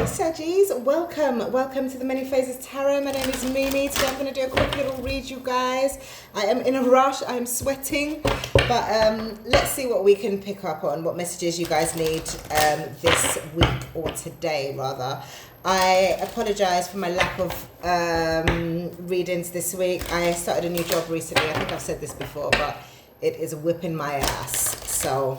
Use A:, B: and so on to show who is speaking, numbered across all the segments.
A: Saggies, welcome to the Many Phases Tarot. My name is Mimi. Today I'm going to do a quick little read, you guys. I am in a rush, I am sweating, but let's see what we can pick up on, what messages you guys need this week, or today rather. I apologize for my lack of readings this week. I started a new job recently. I think I've said this before, but it is whipping my ass, so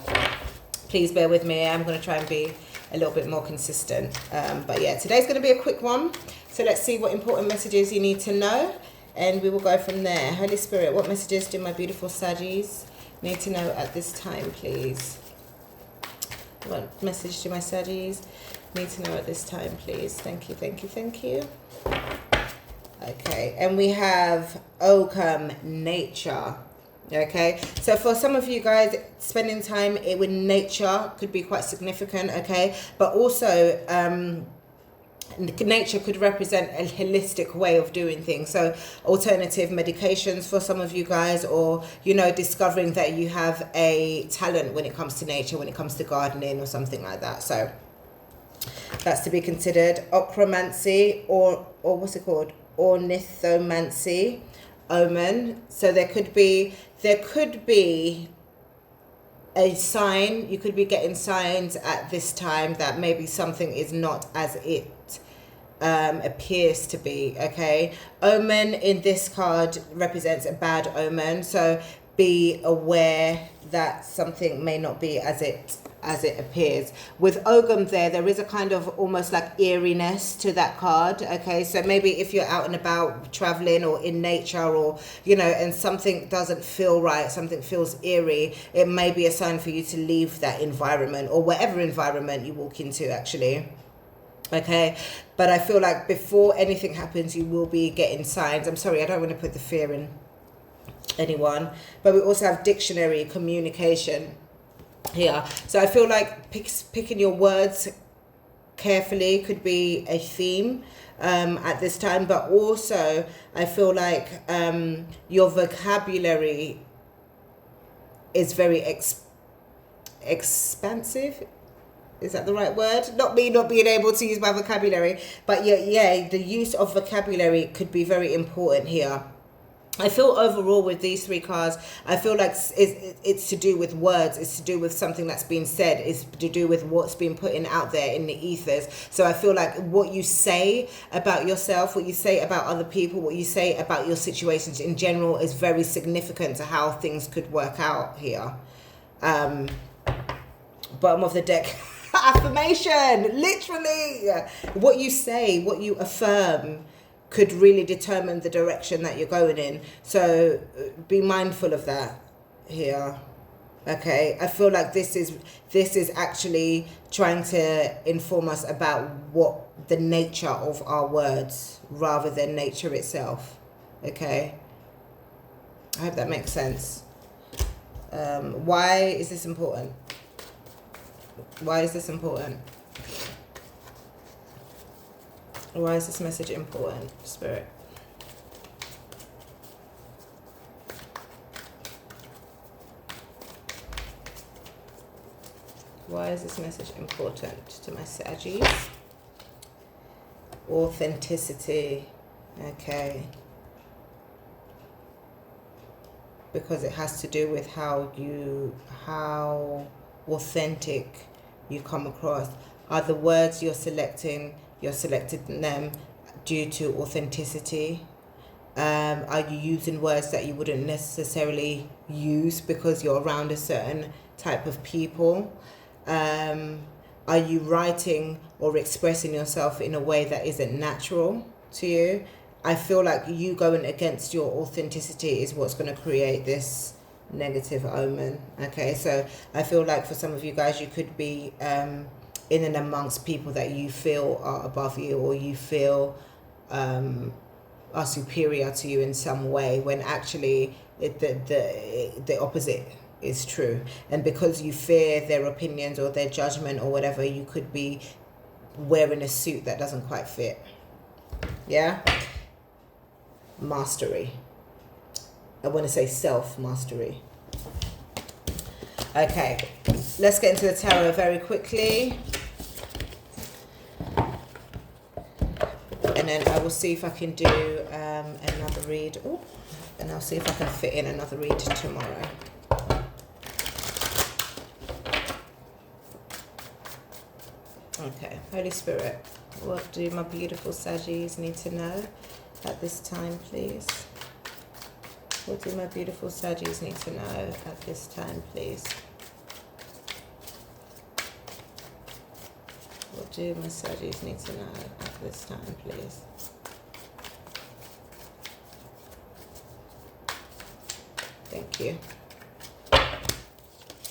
A: please bear with me. I'm going to try and be a little bit more consistent, but yeah, today's going to be a quick one, so let's see what important messages you need to know, and we will go from there. Holy Spirit, what messages do my beautiful Saggies need to know at this time, please? What message do my Saggies need to know at this time, please? Thank you, thank you, thank you. Okay, and we have omen, nature. Okay, so for some of you guys, spending time with nature could be quite significant, okay, but also nature could represent a holistic way of doing things. So alternative medications for some of you guys, or you know, discovering that you have a talent when it comes to nature, when it comes to gardening or something like that. So that's to be considered. Ochromancy, or what's it called, ornithomancy, omen. So there could be a sign. You could be getting signs at this time that maybe something is not as it appears to be. Okay, omen in this card represents a bad omen, so be aware that something may not be as it appears. With Ogum there is a kind of almost like eeriness to that card. Okay, so maybe if you're out and about traveling or in nature, or you know, and something doesn't feel right, something feels eerie, it may be a sign for you to leave that environment, or whatever environment you walk into actually. Okay, but I feel like before anything happens, you will be getting signs. I'm sorry, I don't want to put the fear in anyone, but we also have dictionary, communication here. So I feel like picking your words carefully could be a theme at this time, but also I feel like your vocabulary is very expansive. Is that the right word? Not me not being able to use my vocabulary, but yeah, the use of vocabulary could be very important here. I feel overall with these three cards, I feel like it's to do with words, it's to do with something that's been said, it's to do with what's been put in out there in the ethers. So I feel like what you say about yourself, what you say about other people, what you say about your situations in general is very significant to how things could work out here. Bottom of the deck, affirmation, literally. What you say, what you affirm could really determine the direction that you're going in. So be mindful of that here. Okay, I feel like this is actually trying to inform us about what the nature of our words rather than nature itself. Okay, I hope that makes sense. Why is this important? Why is this important? Why is this message important, Spirit? Why is this message important to my Saggies? Authenticity. Okay. Because it has to do with how authentic you come across. Are the words you're selecting them due to authenticity? Are you using words that you wouldn't necessarily use because you're around a certain type of people? Are you writing or expressing yourself in a way that isn't natural to you? I feel like you going against your authenticity is what's going to create this negative omen. Okay, so I feel like for some of you guys, you could be in and amongst people that you feel are above you, or you feel are superior to you in some way, when actually the opposite is true. And because you fear their opinions or their judgment or whatever, you could be wearing a suit that doesn't quite fit. Yeah? Mastery. I want to say self-mastery. Okay, let's get into the tarot very quickly. And then I will see if I can do another read. Ooh, and I'll see if I can fit in another read tomorrow. Okay, Holy Spirit, what do my beautiful Saggies need to know at this time, please? What do my beautiful Saggies need to know at this time, please? What do my Saggies need to know at this time, please? Thank you.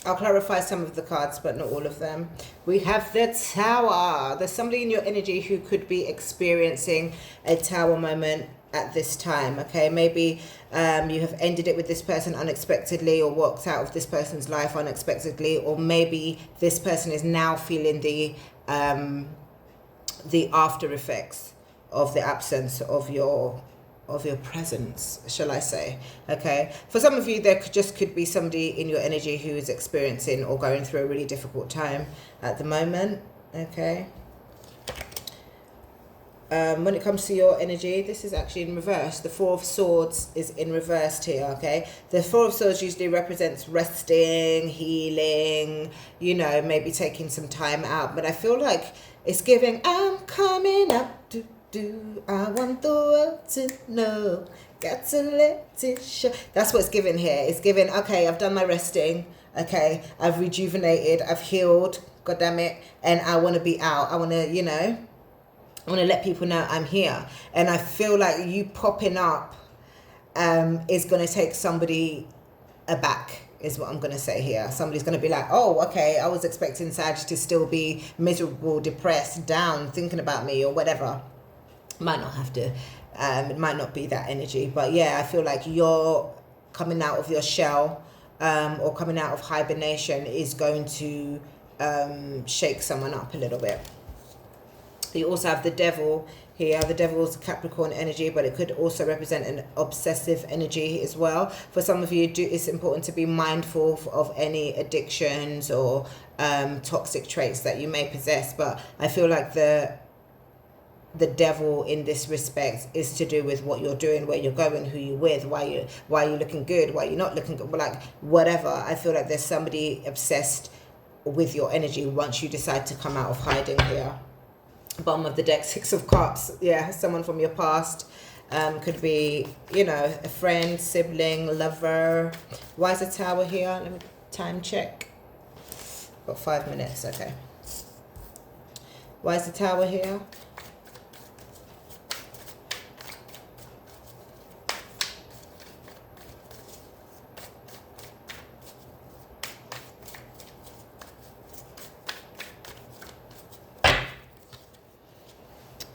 A: I'll clarify some of the cards, but not all of them. We have the Tower. There's somebody in your energy who could be experiencing a Tower moment at this time, okay? Maybe you have ended it with this person unexpectedly, or walked out of this person's life unexpectedly, or maybe this person is now feeling the after effects of the absence of your presence, shall I say. Okay, for some of you there could be somebody in your energy who is experiencing or going through a really difficult time at the moment. Okay, when it comes to your energy, this is actually in reverse. The Four of Swords is in reversed here. Okay, the Four of Swords usually represents resting, healing, you know, maybe taking some time out, but I feel like it's giving, I'm coming up. I want the world to know, got to let it show. That's what it's giving here. It's giving, okay, I've done my resting, okay, I've rejuvenated, I've healed, god damn it, and I want to be out. I want to, you know, I want to let people know I'm here. And I feel like you popping up is going to take somebody aback, is what I'm going to say here. Somebody's going to be like, oh, okay, I was expecting Sag to still be miserable, depressed, down, thinking about me or whatever. Might not have to, it might not be that energy, but yeah, I feel like you're coming out of your shell or coming out of hibernation is going to shake someone up a little bit. You also have the Devil here. The Devil's Capricorn energy, but it could also represent an obsessive energy as well. For some of you, it's important to be mindful of any addictions or toxic traits that you may possess, but I feel like the Devil in this respect is to do with what you're doing, where you're going, who you're with, why you're looking good, why you're not looking good, like whatever. I feel like there's somebody obsessed with your energy once you decide to come out of hiding here. Bottom of the deck, Six of Cups. Yeah, someone from your past. Could be, you know, a friend, sibling, lover. Why is the Tower here? Let me time check. Got 5 minutes, okay. Why is the Tower here?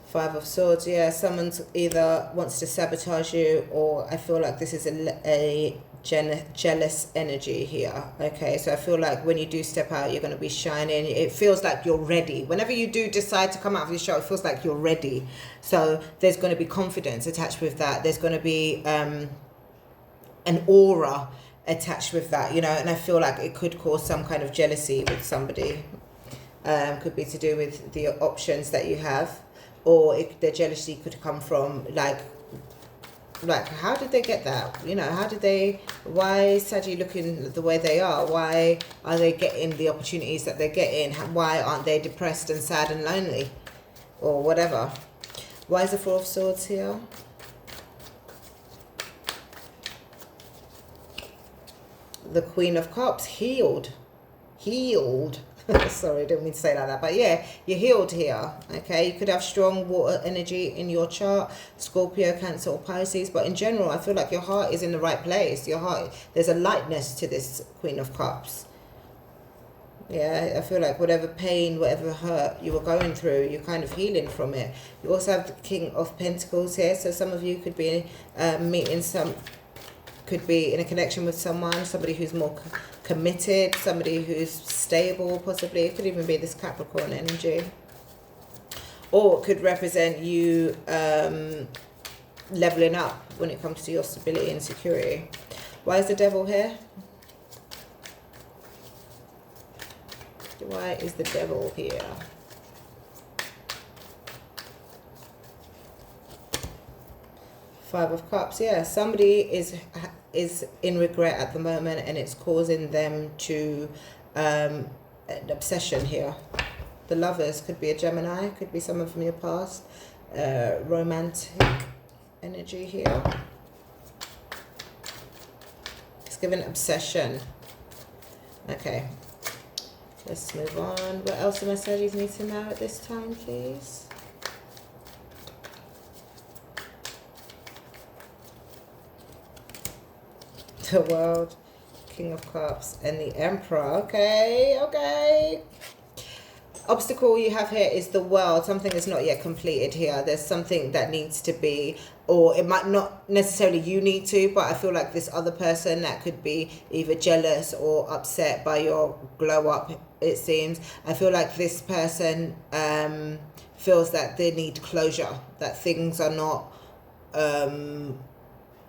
A: Five of Swords, yeah, someone's either wants to sabotage you, or I feel like this is a jealous energy here. Okay, so I feel like when you do step out, you're going to be shining. It feels like you're ready. Whenever you do decide to come out of your shell, it feels like you're ready. So there's going to be confidence attached with that. There's going to be an aura attached with that, you know, and I feel like it could cause some kind of jealousy with somebody. Could be to do with the options that you have. Or the jealousy could come from like how did they get that? You know, why is Saggy looking the way they are? Why are they getting the opportunities that they're getting? Why aren't they depressed and sad and lonely? Or whatever. Why is the Four of Swords here? The Queen of Cups, healed. Sorry, I didn't mean to say like that, but yeah, you're healed here. Okay, you could have strong water energy in your chart, Scorpio, Cancer, or Pisces, but in general, I feel like your heart is in the right place. Your heart, there's a lightness to this Queen of Cups. Yeah, I feel like whatever pain, whatever hurt you were going through, you're kind of healing from it. You also have the King of Pentacles here, so some of you could be could be in a connection with someone, somebody who's more committed, somebody who's stable, possibly. It could even be this Capricorn energy. Or it could represent you leveling up when it comes to your stability and security. Why is the Devil here? Why is the Devil here? Five of Cups. Yeah, somebody is in regret at the moment, and it's causing them to an obsession here. The Lovers could be a Gemini, could be someone from your past. Romantic energy here. It's given obsession. Okay, let's move on. What else do my studies need to know at this time, please? The World, King of Cups, and the Emperor. Okay. Obstacle you have here is the World. Something is not yet completed here. There's something that needs to be, or it might not necessarily you need to, but I feel like this other person that could be either jealous or upset by your glow up, it seems. I feel like this person feels that they need closure, that things are not,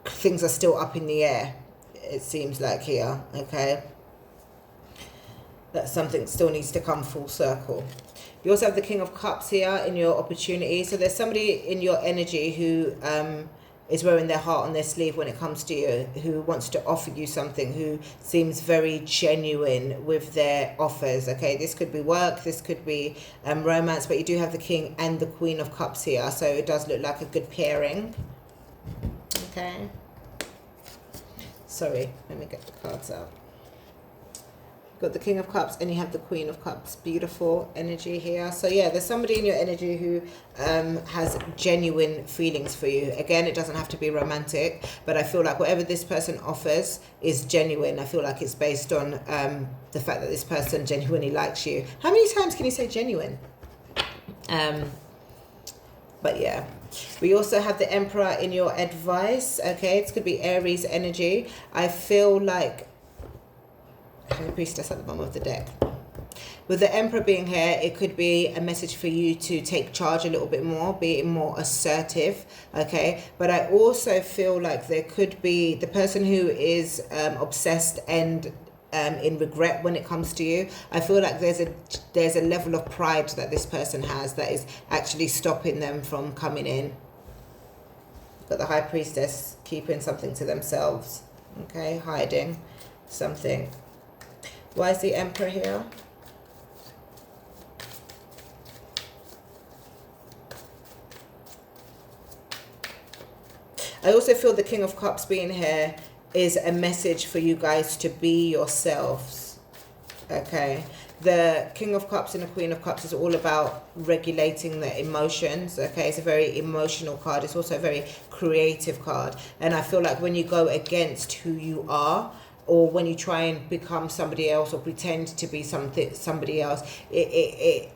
A: things are still up in the air, it seems like here, okay? That something still needs to come full circle. You also have the King of Cups here in your opportunity. So there's somebody in your energy who is wearing their heart on their sleeve when it comes to you, who wants to offer you something, who seems very genuine with their offers, okay? This could be work, this could be romance, but you do have the King and the Queen of Cups here, so it does look like a good pairing, okay? Sorry, let me get the cards out. You've got the King of Cups and you have the Queen of Cups. Beautiful energy here. So yeah, there's somebody in your energy who has genuine feelings for you. Again, it doesn't have to be romantic, but I feel like whatever this person offers is genuine. I feel like it's based on the fact that this person genuinely likes you. How many times can you say genuine? But yeah. We also have the Emperor in your advice, okay? It could be Aries energy. I feel like the Priestess at the bottom of the deck. With the Emperor being here, it could be a message for you to take charge a little bit more, be more assertive, okay? But I also feel like there could be the person who is obsessed and in regret when it comes to you. I feel like there's a level of pride that this person has that is actually stopping them from coming in. Got the High Priestess keeping something to themselves, okay, hiding something. Why is the Emperor here? I also feel the King of Cups being here is a message for you guys to be yourselves, okay? The King of Cups and the Queen of Cups is all about regulating the emotions, okay? It's a very emotional card. It's also a very creative card. And I feel like when you go against who you are, or when you try and become somebody else or pretend to be somebody else, it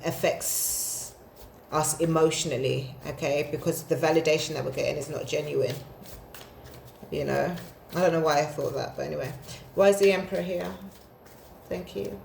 A: affects us emotionally, okay? Because the validation that we're getting is not genuine, you know? I don't know why I thought that, but anyway. Why is the Emperor here? Thank you.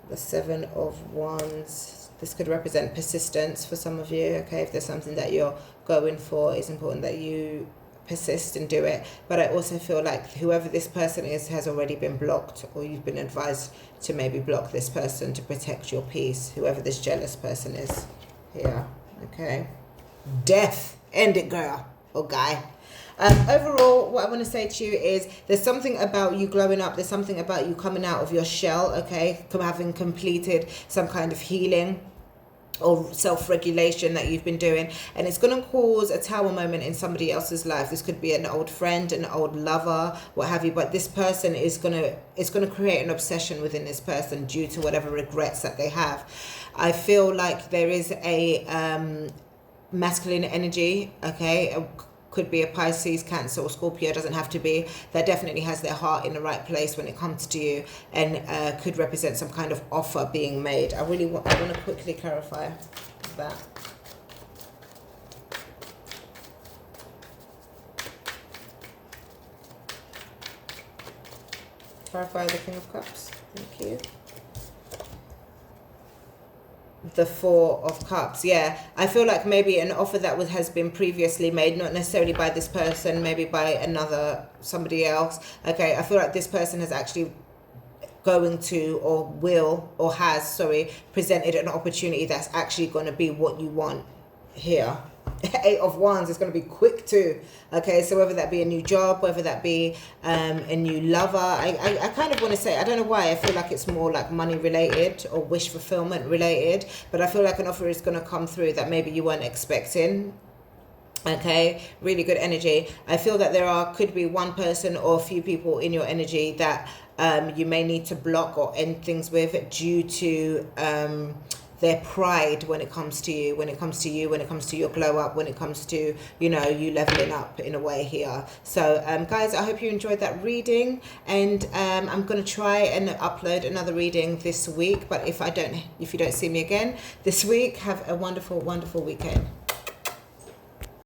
A: The Seven of Wands. This could represent persistence for some of you, okay? If there's something that you're going for, it's important that you persist and do it. But I also feel like whoever this person is has already been blocked, or you've been advised to maybe block this person to protect your peace, whoever this jealous person is here, okay? Death. End it, girl or guy. Overall, what I want to say to you is there's something about you glowing up. There's something about you coming out of your shell, okay? Having completed some kind of healing or self-regulation that you've been doing, and it's going to cause a tower moment in somebody else's life. This could be an old friend, an old lover, what have you, but this person is going to create an obsession within this person due to whatever regrets that they have. I feel like there is a masculine energy, okay? Could be a Pisces, Cancer, or Scorpio. Doesn't have to be. That definitely has their heart in the right place when it comes to you, and could represent some kind of offer being made. I want to quickly clarify that. Clarify the King of Cups. Thank you. The Four of Cups. Yeah, I feel like maybe an offer that has been previously made, not necessarily by this person, maybe by somebody else, okay? I feel like this person has actually going to or will or has, sorry, presented an opportunity that's actually going to be what you want here. Eight of Wands is going to be quick too. Okay, so whether that be a new job, whether that be a new lover, I kind of want to say, I don't know why, I feel like it's more like money related or wish fulfillment related, but I feel like an offer is going to come through that maybe you weren't expecting. Okay, really good energy. I feel that could be one person or a few people in your energy that you may need to block or end things with due to their pride when it comes to you, when it comes to your glow up, when it comes to, you know, you leveling up in a way here. So guys, I hope you enjoyed that reading, and I'm going to try and upload another reading this week, but if you don't see me again this week, have a wonderful weekend.